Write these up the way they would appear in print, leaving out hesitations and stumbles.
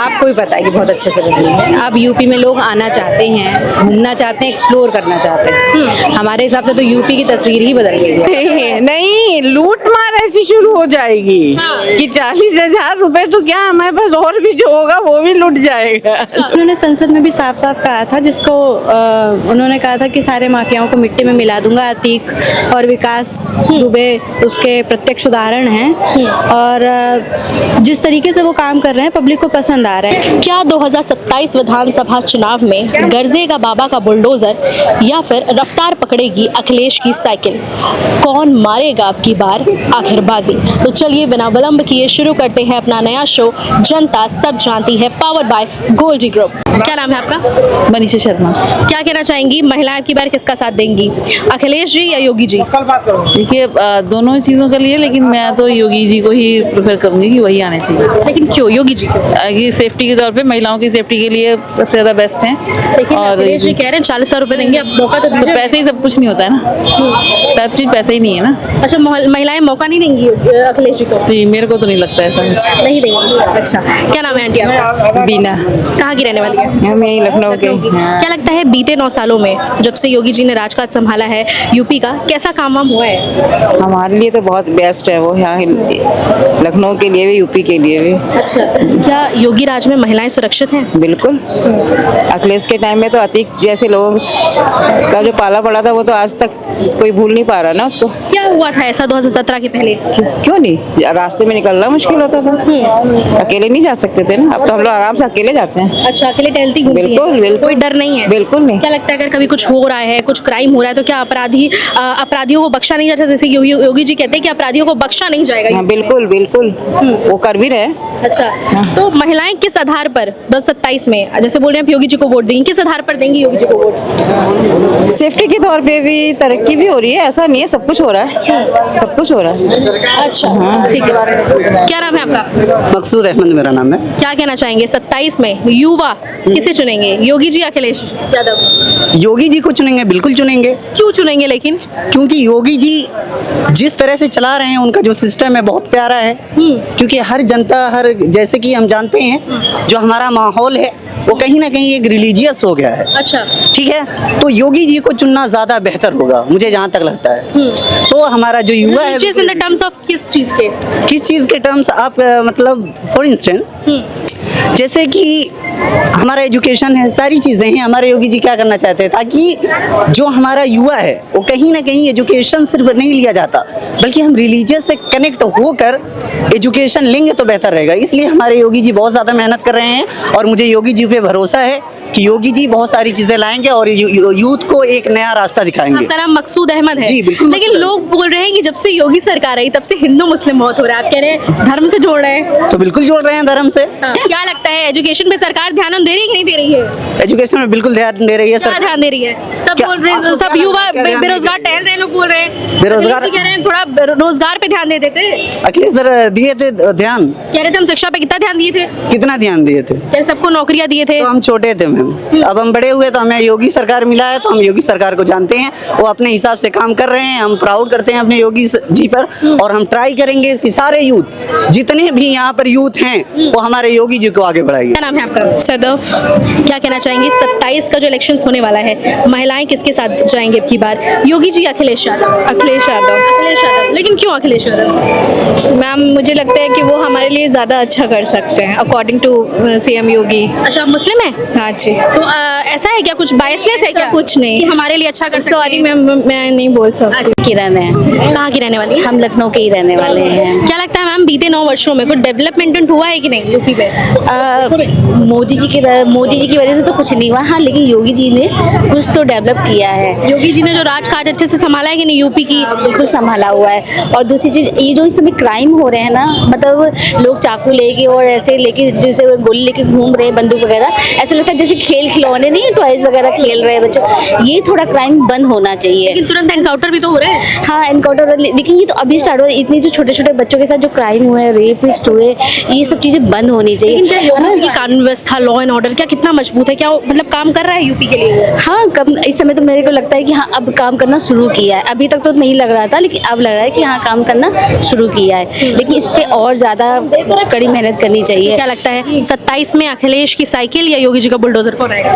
आपको भी पता है कि बहुत अच्छे से बदली है। अब यूपी में लोग आना चाहते हैं, घूमना चाहते हैं, एक्सप्लोर करना चाहते हैं। हमारे हिसाब से तो यूपी की तस्वीर ही बदल गई है। नहीं, लूट मार ऐसी शुरू हो जाएगी कि 40,000 रुपए तो क्या, हमारे पास और भी जो होगा वो भी लूट जाएगा। उन्होंने संसद में भी साफ साफ कहा था, जिसको उन्होंने कहा था कि सारे माफियाओं को मिट्टी में मिला दूंगा। अतीक और विकास दुबे उसके प्रत्यक्ष उदाहरण हैं, और जिस तरीके से वो काम कर रहे हैं पब्लिक को पसंद आ रहा है। क्या 2027 विधानसभा चुनाव में गरजेगा बाबा का बुलडोजर या फिर रफ्तार पकड़ेगी अखिलेश की साइकिल? कौन मारेगा अब की बार आखिर बाजी? तो चलिए बिना विलंब किए शुरू करते हैं अपना नया शो जनता सब जानती है, पावर्ड बाय गोल्डी ग्रुप। क्या नाम है आपका? मनीषा शर्मा। क्या कहना चाहेंगी, महिलाएं अब की बार किसका साथ देंगी, अखिलेश जी या योगी जी? देखिए, दोनों चीज़ों के लिए, लेकिन मैं तो योगी जी को ही प्रेफर करूंगी कि वही आने चाहिए। लेकिन क्यों योगी जी क्यों? ये सेफ्टी के तौर पे, महिलाओं की सेफ्टी के लिए सबसे ज़्यादा बेस्ट हैं। लेकिन और अखिलेश जी कह रहे हैं 40,000 रुपए देंगे, अब मौका तो तो दीजिए। पैसे ही सब कुछ नहीं होता है ना, सब चीज़ पैसे ही नहीं है ना। अच्छा, महिलाएं मौका नहीं देंगी अखिलेश जी को? तो ये मेरे को तो नहीं लगता ऐसा कुछ। नहीं देंगी। अच्छा, क्या नाम है आंटी आपका? बीना, कहाँ की रहने वाली है? हम यही लखनऊ के। क्या लगता है बीते 9 सालों में जब से योगी जी ने राजकाज संभाला है यूपी का, कैसा काम वाम हुआ है? हमारे लिए तो बहुत बेस्ट है वो, यहाँ लखनऊ के लिए भी, यूपी के लिए भी। अच्छा, क्या योगी राज में महिलाएं सुरक्षित हैं? बिल्कुल। अखिलेश के टाइम में तो अतीक जैसे लोगों का जो पाला पड़ा था वो तो आज तक कोई भूल नहीं पा रहा ना उसको। क्या हुआ था ऐसा 2017 के पहले? क्यों नहीं, रास्ते में निकलना मुश्किल होता था, अकेले नहीं जा सकते थे ना। अब तो हम लोग आराम से अकेले जाते हैं। अच्छा, अकेले टहलती घूमती हैं? बिल्कुल, बिल्कुल। कोई डर नहीं है? बिल्कुल नहीं। क्या लगता है अगर कभी कुछ हो रहा है, कुछ क्राइम हो रहा है, तो क्या अपराधियों को बख्शा नहीं जाता? जैसे योगी जी कहते हैं कि अपराधियों को बख्शा नहीं जाएगा। हाँ, बिल्कुल बिल्कुल, वो कर भी रहे। अच्छा, तो महिलाएं किस आधार पर 2027 में, जैसे बोल रहे हैं आप योगी जी को वोट देंगी, किस आधार पर देंगी योगी जी को वोट? सेफ्टी के तौर पे भी, तरक्की भी हो रही है, ऐसा नहीं है, सब कुछ हो रहा है, सब कुछ हो रहा है। अच्छा, ठीक है। क्या नाम है आपका? मकसूद अहमद मेरा नाम है। क्या कहना चाहेंगे 27 में युवा किसे चुनेंगे, योगी जी अखिलेश यादव? योगी जी को चुनेंगे, बिल्कुल चुनेंगे। क्यों चुनेंगे लेकिन? क्योंकि योगी जी जिस तरह से चला रहे हैं, उनका जो सिस्टम है बहुत प्यारा है। क्योंकि हर जनता, हर, जैसे कि हम जानते हैं जो हमारा माहौल है वो कहीं ना कहीं एक रिलीजियस हो गया है। अच्छा, ठीक है, तो योगी जी को चुनना ज्यादा बेहतर होगा, मुझे जहाँ तक लगता है। तो हमारा जो युवा है, इन द टर्म्स ऑफ किस चीज के? किस चीज के टर्म्स आप मतलब फॉर इंस्टेंस जैसे कि हमारा एजुकेशन है, सारी चीज़ें हैं। हमारे योगी जी क्या करना चाहते हैं ताकि जो हमारा युवा है वो कहीं ना कहीं एजुकेशन सिर्फ नहीं लिया जाता, बल्कि हम रिलीजियस से कनेक्ट होकर एजुकेशन लेंगे तो बेहतर रहेगा। इसलिए हमारे योगी जी बहुत ज़्यादा मेहनत कर रहे हैं, और मुझे योगी जी पे भरोसा है कि योगी जी बहुत सारी चीज़ें लाएंगे और यूथ को एक नया रास्ता दिखाएंगे। आपका नाम मकसूद अहमद है? जी, बिल्कुल। लेकिन लोग बोल रहे हैं कि जब से योगी सरकार आई तब से हिंदू मुस्लिम बहुत हो रहा है, आप कह रहे हैं धर्म से जोड़ रहे हैं? तो बिल्कुल जोड़ रहे हैं धर्म से। हाँ। क्या लगता है एजुकेशन पे सरकार ध्यान दे रही है कि नहीं दे रही है? एजुकेशन में बिल्कुल ध्यान दे रही है क्या सर। ध्यान दे रही है? सब क्या- बोल रहे हैं, आपको सब क्या युवा लगता है क्या बेरोजगार ध्यान टहल रहे हैं, लोग बोल रहे हैं। बेरोजगार- अखिलेश जी कह रहे हैं थोड़ा रोजगार पे ध्यान दे देते। अखिलेश सर दिए थे ध्यान, कह रहे थे हम शिक्षा पे कितना ध्यान दिए थे, कितना ध्यान दिए थे? कह रहे सबको नौकरियां दिए थे। तो हम छोटे थे मैम, अब हम बड़े हुए तो हमें योगी सरकार मिला है, तो हम योगी सरकार को जानते हैं, वो अपने हिसाब से काम कर रहे हैं। हम प्राउड करते हैं अपने योगी जी पर, और हम ट्राई करेंगे कि सारे यूथ, जितने भी यहाँ पर यूथ हैं, वो हमारे योगी जी को आगे बढ़ाइए। क्या नाम है आपका? सदफ। क्या कहना चाहेंगे 27 का जो इलेक्शन होने वाला है, महिलाएं किसके साथ जाएंगे अब की बार, योगी जी या अखिलेश यादव? अखिलेश यादव। अखिलेश यादव। लेकिन क्यों अखिलेश यादव? मैम, मुझे लगता है कि वो हमारे लिए ज़्यादा अच्छा कर सकते हैं अकॉर्डिंग टू सीएम योगी। अच्छा, आप मुस्लिम है? हाँ जी। तो ऐसा है क्या, कुछ बायसनेस है क्या? कुछ नहीं। कि हमारे लिए अच्छा कर सकते हैं? सॉरी मैम, मैं नहीं बोल सकती। की रहने हैं, कहाँ की रहने वाली है? हम लखनऊ के ही रहने वाले हैं। क्या लगता है मैम बीते 9 वर्षों में कुछ डेवलपमेंट हुआ है कि नहीं यूपी में? मोदी जी की वजह से तो कुछ नहीं हुआ, हाँ, लेकिन योगी जी ने कुछ तो डेवलप किया है। योगी जी ने जो राजकाज अच्छे से संभाला है कि नहीं यूपी की? बिल्कुल संभाला हुआ है। और दूसरी चीज, ये जो इस समय क्राइम हो रहे हैं ना, मतलब लोग चाकू लेके और ऐसे लेके, जैसे गोली लेके घूम रहे हैं, बंदूक वगैरह, ऐसा लगता है जैसे खेल खिलौने नहीं, टॉयज वगैरह खेल रहे हैं बच्चों। ये थोड़ा क्राइम बंद होना चाहिए। लेकिन तुरंत एनकाउंटर भी तो हो रहे हैं। हाँ, एनकाउंटर, लेकिन ये तो अभी स्टार्ट हुआ। इतनी जो छोटे छोटे बच्चों के साथ जो क्राइम हुए, रेपिस्ट हुए, ये सब चीजें बंद होनी चाहिए। लेकिन क्या योगी जी की कानून व्यवस्था, लॉ एंड ऑर्डर क्या कितना मजबूत है? क्या वो मतलब काम कर रहा है यूपी के लिए? हाँ, इस समय तो तो मेरे को लगता है कि हाँ अब काम करना शुरू किया है। अभी तक तो नहीं लग रहा था, लेकिन अब लग रहा है कि हाँ काम करना शुरू किया है, लेकिन इस पे और ज़्यादा कड़ी मेहनत करनी चाहिए। क्या लगता है 27 में अखिलेश की साइकिल या योगी जी का बुलडोजर कौन आएगा?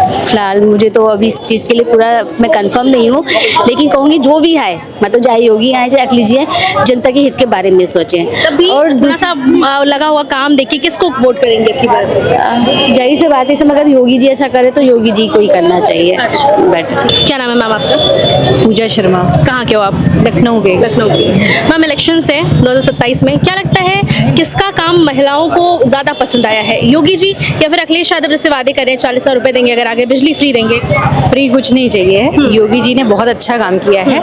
फिलहाल मुझे तो अभी इस चीज़ के लिए पूरा मैं कंफर्म नहीं हूँ, लेकिन कहूँगी जो भी है, मतलब चाहे योगी आए चाहे अखिलेश जी आए, जनता के हित के बारे में सोचें। तभी और थोड़ा सा लगा हुआ काम देखिए किसको वोट करेंगे आपकी बात? जाहिर सी बात है, इसमें अगर योगी जी अच्छा करे तो योगी जी को ही करना चाहिए। बेटर। क्या नाम है मैम आपका? पूजा शर्मा, कहाँ के हो आप? लखनऊ के। लखनऊ की। मैम इलेक्शन से 2027 में क्या लगता है किसका काम महिलाओं को ज्यादा पसंद आया है, योगी जी या फिर अखिलेश यादव जैसे वादे कर रहे हैं 40,000 रुपए देंगे अगर आगे, बिजली फ्री देंगे? फ्री कुछ नहीं चाहिए, योगी जी ने बहुत अच्छा काम किया है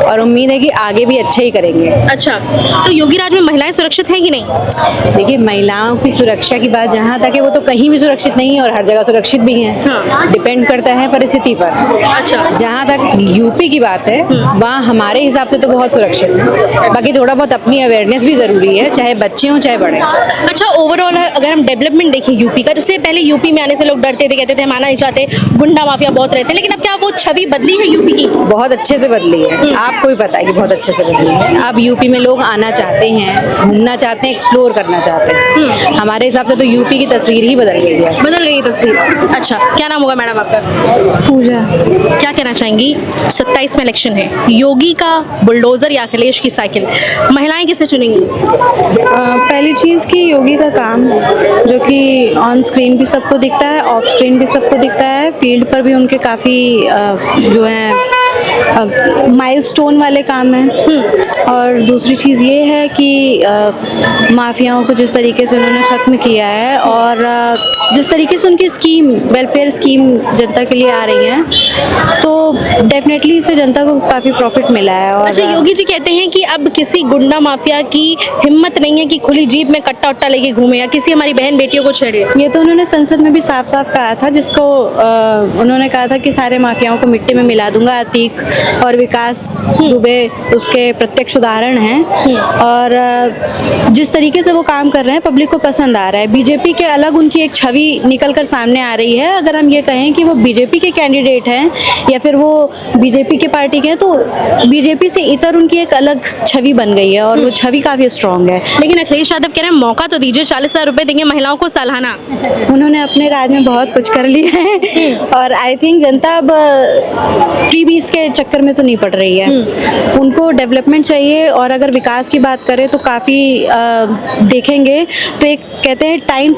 और उम्मीद है कि आगे भी अच्छा ही करेंगे। अच्छा, तो योगी राज में महिलाएं सुरक्षित हैं कि नहीं? देखिए, महिलाओं की सुरक्षा की बात जहाँ तक है वो तो कहीं भी सुरक्षित नहीं है और हर जगह सुरक्षित भी हैं। हाँ। डिपेंड करता है परिस्थिति पर। अच्छा। जहाँ तक यूपी की बात है वहाँ हमारे हिसाब से तो बहुत सुरक्षित है, बाकी थोड़ा बहुत अपनी अवेयरनेस भी ज़रूरी है, चाहे बच्चे हों चाहे बड़े। अच्छा, ओवरऑल अगर हम डेवलपमेंट देखें यूपी का, जैसे पहले यूपी में आने से लोग डरते थे, कहते थे हम आना नहीं चाहते, गुंडा माफिया बहुत रहते हैं, लेकिन अब क्या वो छवि बदली है यूपी की? बहुत अच्छे से बदली है, आपको भी पता है कि बहुत अच्छे से बदली है। अब यूपी में लोग आना चाहते हैं, घूमना चाहते हैं, एक्सप्लोर करना चाहते हैं। हमारे हिसाब से तो यूपी की तस्वीर ही बदल गई है। बदल गई तस्वीर। अच्छा, क्या नाम होगा मैडम आपका? पूजा। क्या कहना चाहेंगी 27 में इलेक्शन है, योगी का बुलडोजर या अखिलेश की साइकिल, महिलाएं किसे चुनेंगी? पहली चीज़ कि योगी का काम जो कि ऑन स्क्रीन भी सबको दिखता है, ऑफ स्क्रीन भी सबको दिखता है, फील्ड पर भी उनके काफ़ी जो हैं माइलस्टोन वाले काम हैं। और दूसरी चीज़ ये है कि माफियाओं को जिस तरीके से उन्होंने ख़त्म किया है और जिस तरीके से उनकी स्कीम, वेलफेयर स्कीम जनता के लिए आ रही हैं, तो डेफिनेटली इससे जनता को काफ़ी प्रॉफिट मिला है। और अच्छा, योगी जी कहते हैं कि अब किसी गुंडा माफिया की हिम्मत नहीं है कि खुली जीप में कट्टा उट्टा लेके घूमे या किसी हमारी बहन बेटियों को छेड़े। ये तो उन्होंने संसद में भी साफ साफ कहा था, जिसको उन्होंने कहा था कि सारे माफियाओं को मिट्टी में मिला दूंगा। अतीक और विकास दुबे उसके प्रत्यक्ष उदाहरण हैं। और जिस तरीके से वो काम कर रहे हैं पब्लिक को पसंद आ रहा है। बीजेपी के अलग उनकी एक छवि निकल कर सामने आ रही है। अगर हम ये कहें कि वो बीजेपी के कैंडिडेट हैं या फिर वो बीजेपी के पार्टी के हैं, तो बीजेपी से इतर उनकी एक अलग छवि बन गई है और वो छवि काफ़ी स्ट्रॉन्ग है। लेकिन अखिलेश यादव कह रहे हैं मौका तो दीजिए, 40,000 रुपए देंगे महिलाओं को सालाना। उन्होंने अपने राज में बहुत कुछ कर लिया है और आई थिंक जनता अब फ्रीबीज के चक्कर में तो नहीं पड़ रही है। उनको डेवलपमेंट चाहिए। और अगर विकास की बात करें तो काफ़ी देखेंगे तो एक कहते हैं टाइम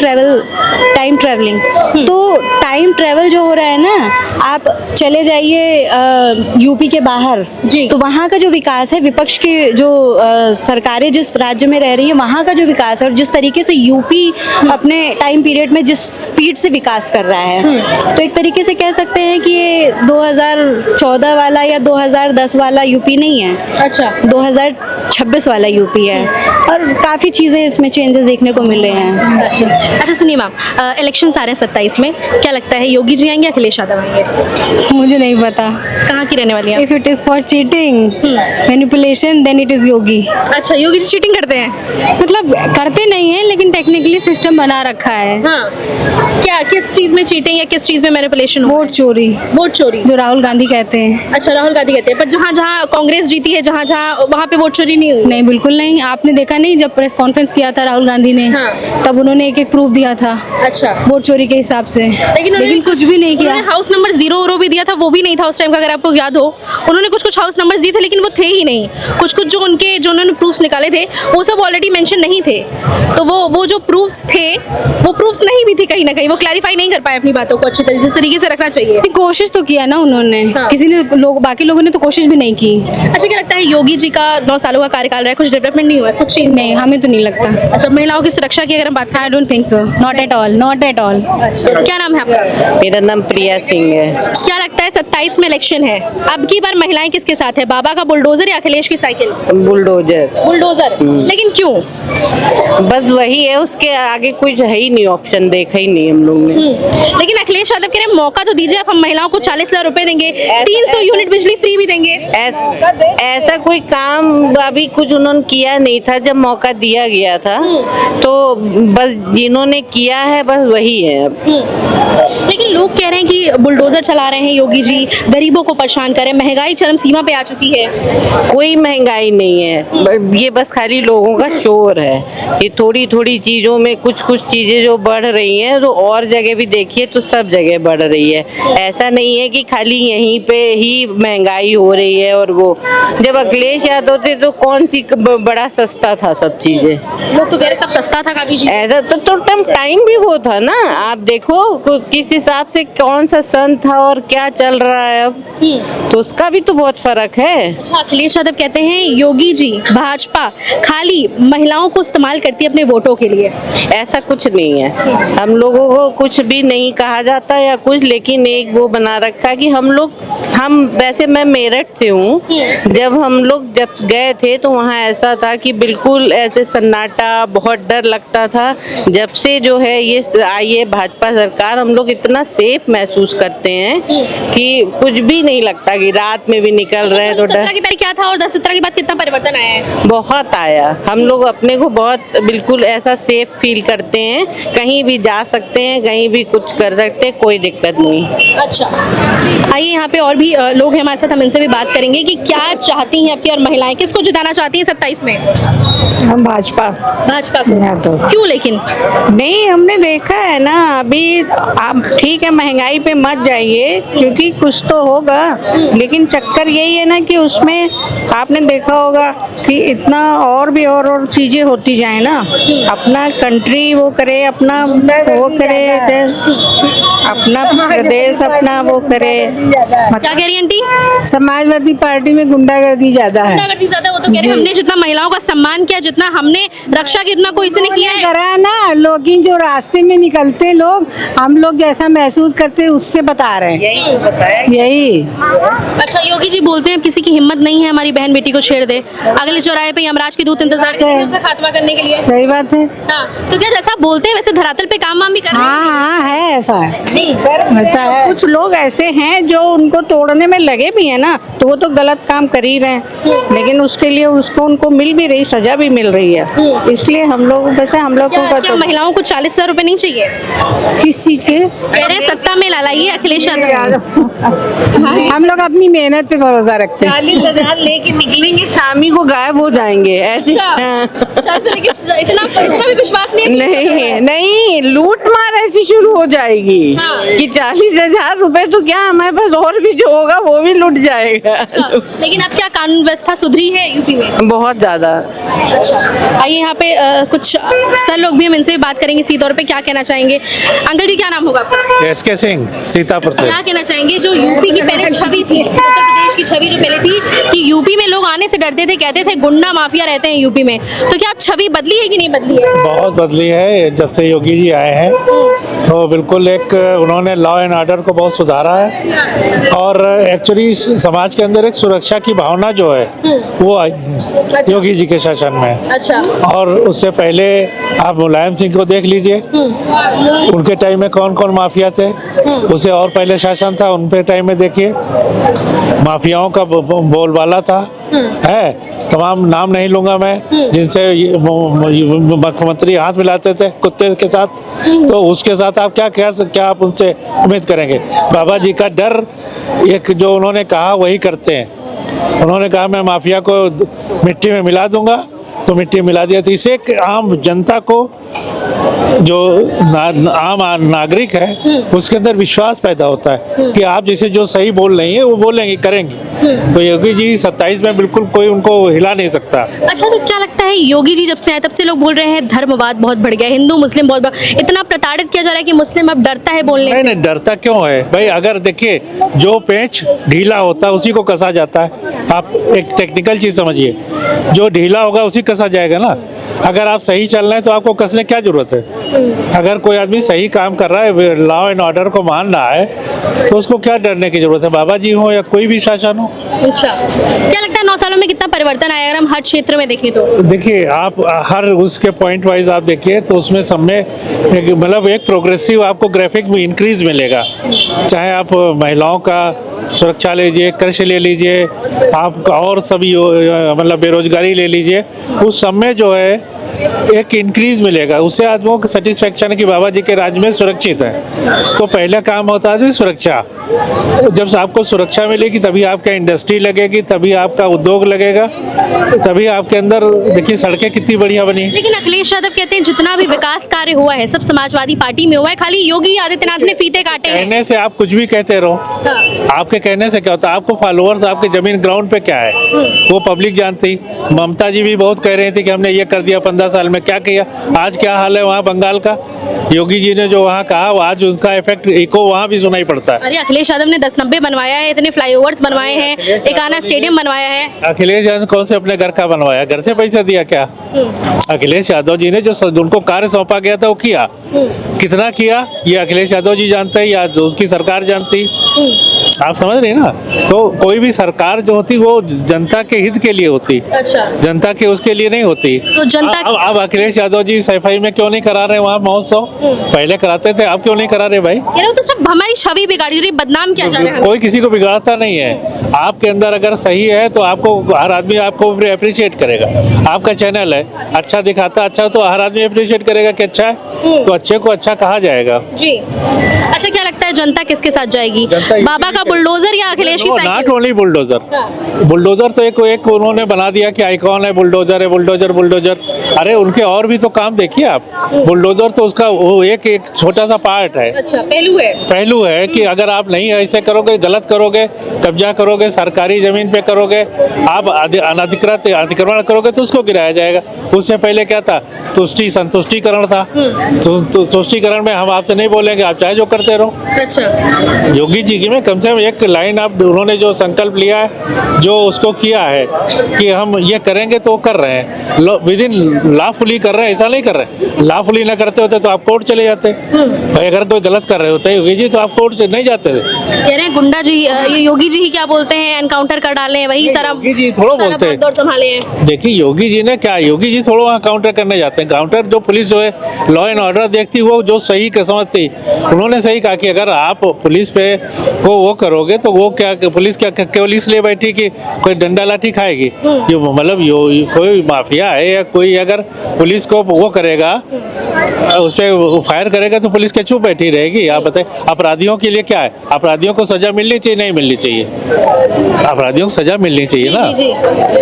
ट्रैवलिंग, तो टाइम ट्रैवल जो हो रहा है ना, आप चले जाइए यूपी के बाहर जी। तो वहाँ का जो विकास है, विपक्ष की जो सरकारें जिस राज्य में रह रही हैं वहाँ का जो विकास है और जिस तरीके से यूपी अपने टाइम पीरियड में जिस स्पीड से विकास कर रहा है, तो एक तरीके से कह सकते हैं कि ये 2014 वाला या 2010 वाला यूपी नहीं है। अच्छा, 2026 वाला यूपी है और काफ़ी चीज़ें इसमें चेंजेस देखने को मिल रहे हैं। अच्छा सुनिए मैम, इलेक्शन आ रहे हैं 27 में, क्या लगता है योगी जी आएंगे अखिलेश यादव आएंगे? मुझे नहीं पता। कहाँ की रहने वाली हैं? If it is for cheating manipulation then it is Yogi. अच्छा, योगी जी चीटिंग करते हैं? मतलब करते नहीं है लेकिन टेक्निकली सिस्टम बना रखा है। हाँ, क्या किस चीज में चीटिंग या किस चीज में मैनिपुलेशन? वोट चोरी, वोट चोरी जो राहुल गांधी कहते हैं। अच्छा, राहुल गांधी कहते हैं, पर जहाँ जहाँ कांग्रेस जीती है, जहाँ जहाँ वहाँ पे वोट चोरी नहीं हुई? नहीं, बिल्कुल नहीं। आपने देखा नहीं जब प्रेस कॉन्फ्रेंस किया था राहुल गांधी ने, हाँ। तब उन्होंने एक एक प्रूफ दिया था अच्छा, वोट चोरी के हिसाब से, लेकिन कुछ भी नहीं किया। हाउस नंबर 0 भी दिया था, वो भी नहीं था उस टाइम का, अगर आपको याद हो। उन्होंने कुछ कुछ हाउस नंबर दिए थे लेकिन वो थे ही नहीं। कुछ कुछ जो उन्होंने प्रूफ्स निकाले थे वो सब ऑलरेडी मेंशन नहीं थे। तो वो जो प्रूफ्स थे वो प्रूफ्स नहीं भी थे, कहीं ना कहीं वो क्लैरिफाई नहीं कर पाए अपनी बातों को अच्छे तरीके से रखना चाहिए। कोशिश तो किया ना उन्होंने, हाँ। किसी ने बाकी लोगों ने तो कोशिश भी नहीं की। अच्छा, क्या लगता है योगी जी का 9 सालों का कार्यकाल रहा है, कुछ डेवलपमेंट नहीं हुआ है? कुछ चीज नहीं, हमें तो नहीं लगता। अच्छा, महिलाओं की सुरक्षा की अगर हम बात करें? I don't think so, not at all, not at all. अच्छा, क्या नाम है आपका? मेरा नाम प्रिया सिंह है। क्या लगता है 27 में इलेक्शन है, अब की बार महिलाएं किसके साथ है, बाबा का बुलडोजर या अखिलेश की साइकिल? बुलडोजर। बुलडोजर, लेकिन क्यों? बस वही है, उसके आगे कुछ है ही नहीं, ऑप्शन देखा ही नहीं हम लोग ने। लेकिन अखिलेश यादव कह रहे हैं मौका तो दीजिए, अब हम महिलाओं को 40,000 रुपए देंगे, 300 यूनिट यूनिट बिजली फ्री भी देंगे। ऐसा कोई काम अभी कुछ उन्होंने किया नहीं था, जब मौका दिया गया था तो बस जिन्होंने किया है बस वही है अब। लेकिन लोग कह रहे हैं कि बुलडोजर चला रहे हैं योगी जी, गरीबों को परेशान कर रहे हैं, महंगाई चरम सीमा पे आ चुकी है। कोई महंगाई नहीं है, ये बस खाली लोगों का शोर है। ये थोड़ी थोड़ी चीजों में कुछ कुछ चीजें जो बढ़ रही हैं, तो और जगह भी देखिए तो सब जगह बढ़ रही है। ऐसा नहीं है कि खाली यहीं पे ही महंगाई हो रही है। और वो जब अखिलेश यादव थे तो कौन सी बड़ा सस्ता था सब चीजें। लोग तो कह रहे तब सस्ता था काफी चीजें। ऐसा तो टाइम भी वो था ना, आप देखो किस हिसाब से कौन सा सन था और क्या चल रहा है अब, तो उसका भी तो बहुत फर्क है। अच्छा, अखिलेश यादव कहते हैं योगी जी भाजपा खाली महिलाओं को इस्तेमाल करती है अपने वोटों के लिए। ऐसा कुछ नहीं है, हम लोगों को कुछ भी नहीं कहा जाता या कुछ, लेकिन एक वो बना रखा कि हम वैसे मैं मेरठ से हूँ, जब हम लोग जब गए थे तो वहाँ ऐसा था कि बिल्कुल ऐसे सन्नाटा, बहुत डर लगता था। जब से जो है ये आई है भाजपा सरकार, हम लोग इतना सेफ महसूस करते हैं कि कुछ भी नहीं लगता कि रात में भी निकल रहे हैं तो 17 के पहले क्या था और 10-17 के बाद कितना परिवर्तन आया है? बहुत आया। हम लोग अपने को बहुत बिल्कुल ऐसा सेफ फील करते हैं, कहीं भी जा सकते हैं, कहीं भी कुछ कर सकते हैं, कोई दिक्कत नहीं। अच्छा, आइए यहाँ पे और भी लोग हैं हमारे साथ, हम इनसे भी बात करेंगे कि क्या चाहती हैं आपकी और महिलाएं किसको जिताना चाहती हैं 27 में? हम भाजपा को। क्यों लेकिन? नहीं, हमने देखा है ना अभी, आप ठीक है महंगाई पे मत जाइए क्योंकि कुछ तो होगा, लेकिन चक्कर यही है ना कि उसमें आपने देखा होगा कि इतना और भी और चीजें होती जाए ना, अपना कंट्री वो करे, अपना वो करे, अपना प्रदेश अपना वो करे। क्या कह रही हैं आंटी? समाजवादी पार्टी में गुंडागर्दी ज्यादा है। गुंडागर्दी ज्यादा, वो तो कह रहे हैं हमने जितना महिलाओं का सम्मान किया, जितना हमने रक्षा की, इतना कोई इसने किया है। करा है ना, लेकिन जो रास्ते में निकलते लोग, हम लोग जैसा महसूस करते हैं उससे बता रहे हैं यही। अच्छा, योगी जी बोलते हैं किसी की हिम्मत नहीं है हमारी बहन बेटी को छेड़ दे, अगले चौराहे पे यमराज के दूत इंतजार कर रहे हैं उसका खात्मा करने के लिए। सही बात है। हाँ, तो क्या जैसा बोलते हैं वैसे धरातल पे काम वाम भी कर रहे हैं? हाँ है, ऐसा है, ऐसा है। कुछ लोग ऐसे हैं जो उनको तोड़ने में लगे भी हैं ना, तो वो तो गलत काम कर ही रहे हैं, लेकिन उसके लिए उनको मिल भी रही, सजा भी मिल रही है। इसलिए हम लोग वैसे हम लोग क्या को महिलाओं को 40,000 रुपए नहीं चाहिए? किस चीज के? कह रहे हैं सत्ता में लाइए अखिलेश यादव। हम लोग अपनी मेहनत पे भरोसा रखते हैं। 40,000 लेके निकलेंगे, शामी को गायब हो जाएंगे ऐसे। इतना भी विश्वास नहीं? नहीं, लूट मार ऐसी शुरू हो जाएगी कि 40,000 रुपए तो क्या, हमारे पास और भी जो होगा वो भी लुट जाएगा। लेकिन अब क्या कानून व्यवस्था सुधरी है यूपी में? बहुत ज्यादा। अच्छा, आइए यहाँ पे कुछ सर लोग भी, हम इनसे भी बात करेंगे सीधे तौर पे, क्या कहना चाहेंगे। अंकल जी क्या नाम होगा आपका? एसके सिंह, सीतापुर से। क्या कहना चाहेंगे, जो यूपी की पहले छवि थी, उत्तर प्रदेश की छवि जो पहले थी कि यूपी में लोग आने से डरते थे, कहते थे गुंडा माफिया रहते हैं यूपी में, तो क्या अब छवि बदली है कि नहीं बदली है? बहुत बदली है जब से योगी जी आए हैं, तो बिल्कुल एक उन्होंने लॉ एंड ऑर्डर को बहुत सुधारा है, और एक्चुअली समाज के अंदर एक सुरक्षा की भावना जो है वो आई है योगी जी के शासन में। अच्छा, और उससे पहले आप मुलायम सिंह को देख लीजिए, उनके टाइम में कौन कौन माफिया थे, उससे और पहले शासन था, उनके टाइम में देखिए माफियाओं का बोलबाला था, है तमाम नाम नहीं लूंगा मैं, जिनसे मुख्यमंत्री हाथ मिलाते थे कुत्ते के साथ, तो उसके साथ आप क्या आप उनसे उम्मीद करेंगे? बाबा जी का डर, एक जो उन्होंने कहा वही करते हैं। उन्होंने कहा मैं माफिया को मिट्टी में मिला दूंगा, तो मिट्टी मिला दिया। तो इसे एक आम जनता को, जो आम नागरिक है, उसके अंदर विश्वास पैदा होता है कि आप जैसे जो सही बोल रही है वो बोलेंगे, करेंगे। तो योगी जी 27 में बिल्कुल कोई उनको हिला नहीं सकता। अच्छा, तो क्या लगता है योगी जी जब से आए तब से लोग बोल रहे हैं धर्मवाद बहुत बढ़ गया, हिंदू मुस्लिम बहुत इतना प्रताड़ित किया जा रहा है कि मुस्लिम अब डरता है बोलने से? नहीं, डरता क्यों है भाई? अगर देखिए जो पेंच ढीला होता है उसी को कसा जाता है। आप एक टेक्निकल चीज समझिए, जो ढीला होगा उसी कसा जाएगा ना। अगर आप सही चल रहे हैं तो आपको कसने क्या जरूरत है। अगर कोई आदमी सही काम कर रहा है, लॉ एंड ऑर्डर को मान रहा है, तो उसको क्या डरने की जरूरत है, बाबा जी हो या कोई भी शासन हो। अच्छा, क्या लगता है 9 सालों में कितना परिवर्तन आया अगर हम हर क्षेत्र में देखें तो? देखिए, आप हर उसके पॉइंट वाइज आप देखिए तो उसमें सब में मतलब एक प्रोग्रेसिव आपको ग्राफिक में इंक्रीज मिलेगा। चाहे आप महिलाओं का सुरक्षा ले लीजिए, कृषि ले लीजिए, आप और सभी मतलब बेरोजगारी ले लीजिए, उस सब में जो है एक इंक्रीज मिलेगा। उससे आदमियों को सेटिस्फेक्शन है कि बाबा जी के राज में सुरक्षित है। तो पहला काम होता है सुरक्षा। जब आपको सुरक्षा मिलेगी तभी आपका इंडस्ट्री लगेगी, तभी आपका उद्योग लगेगा, तभी आपके अंदर देखिए सड़कें कितनी बढ़िया बनी। लेकिन अखिलेश यादव कहते हैं जितना भी विकास कार्य हुआ है सब समाजवादी पार्टी में हुआ है, खाली योगी आदित्यनाथ ने फीते काटे हैं। कहने से आप कुछ भी कहते रहो, आपके कहने से क्या होता है, आपको फॉलोअर्स आपके जमीन ग्राउंड पे क्या है वो पब्लिक जानती। ममता जी भी बहुत कह रही थी कि हमने ये कर दिया 15 साल में, क्या किया? आज क्या हाल है वहाँ बंगाल का? योगी जी ने जो वहाँ कहा वो आज उसका इफेक्ट इको वहाँ भी सुनाई पड़ता है। अरे अखिलेश यादव ने 10-90 बनवाया है, इतने फ्लाईओवर्स बनवाए हैं, एक आना स्टेडियम बनवाया है। अखिलेश यादव कौन से अपने घर का बनवाया? घर से पैसा दिया क्या? अखिलेश यादव जी ने जो उनको कार्य सौंपा गया था वो किया। कितना किया ये अखिलेश यादव जी जानते हैं या उसकी सरकार जानती? आप समझ रहे ना। तो कोई भी सरकार जो होती वो जनता के हित के लिए होती, अच्छा, जनता के उसके लिए नहीं होती। तो जनता अब अखिलेश यादव जी सफाई में क्यों नहीं करा रहे वहाँ महोत्सव? पहले कराते थे, अब क्यों नहीं करा रहे भाई? कह रहे हो तो सब हमारी छवि बिगाड़ी रही, बदनाम किया जा रहा है। कोई किसी को बिगाड़ता नहीं है। आपके अंदर अगर सही है तो आपको हर आदमी आपको अप्रिशिएट करेगा। आपका चैनल है, अच्छा दिखाता, अच्छा तो हर आदमी अप्रिशिएट करेगा कि अच्छा है, तो अच्छे को अच्छा कहा जाएगा जी। अच्छा, क्या लगता है जनता किसके साथ जाएगी, बाबा का बुलडोजर या अखिलेश की not cycle? Only bulldozer. Bulldozer तो एक उन्होंने बना दिया कि आइकॉन है, बुलडोजर है, बुलडोजर बुलडोजर। अरे उनके और भी तो काम देखिए आप। बुलडोजर तो उसका वो एक छोटा सा पार्ट है। अच्छा, पहलू है कि अगर आप नहीं ऐसे करोगे, गलत करोगे, कब्जा करोगे, सरकारी जमीन पे करोगे, आप अनधिकृत अतिक्रमण करोगे तो उसको गिराया जाएगा। उससे पहले क्या था? संतुष्टिकरण था। तो तुष्टिकरण में हम आपसे नहीं बोलेंगे, आप चाहे जो करते रहो। अच्छा, योगी जी की में कम से कम एक लाइन आप उन्होंने जो संकल्प लिया है, जो उसको किया है कि हम ये करेंगे तो कर रहे हैं, विद इन लॉफुली कर रहे हैं, ऐसा नहीं कर रहे। लॉफुली ना करते होते तो आप कोर्ट चले जाते। भाई अगर कोई गलत कर रहे होते योगी जी तो आप कोर्ट नहीं जाते थे। कह रहे हैं गुंडा जी, ये योगी जी ही क्या बोलते हैं, एनकाउंटर कर डाले, वही सारा योगी जी थोड़ा बोलते हैं, दौर संभाले हैं। देखिए योगी जी ने क्या, योगी जी थोड़ा वहाँ काउंटर करने जाते हैं। काउंटर जो पुलिस जो है लॉ एंड ऑर्डर देखती वो जो सही का समझती, उन्होंने सही कहा कि अगर आप पुलिस पे को वो करोगे तो वो क्या पुलिस क्या केवल इसलिए बैठी कि कोई डंडा लाठी खाएगी? जो मतलब कोई माफिया है या कोई अगर पुलिस को वो करेगा, उस पर फायर करेगा तो पुलिस क्या चुप बैठी रहेगी? आप बताएं, अपराधियों के लिए क्या है? अपराधियों को सजा मिलनी चाहिए, नहीं मिलनी चाहिए? अपराधियों को सजा मिलनी चाहिए ना। जी,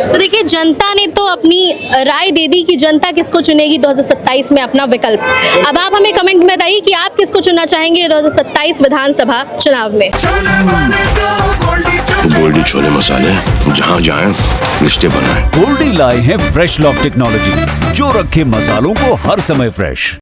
तो देखिए जनता ने तो अपनी राय दे दी कि जनता किसको चुनेगी 2027 में अपना विकल्प। अब आप हमें कमेंट में बताइए कि आप किसको चुनना चाहेंगे 2027 विधानसभा चुनाव में। गोल्डी छोले मसाले, जहाँ जाएं रिश्ते बनाएं। गोल्डी लाए हैं फ्रेश लॉक टेक्नोलॉजी, जो रखे मसालों को हर समय फ्रेश।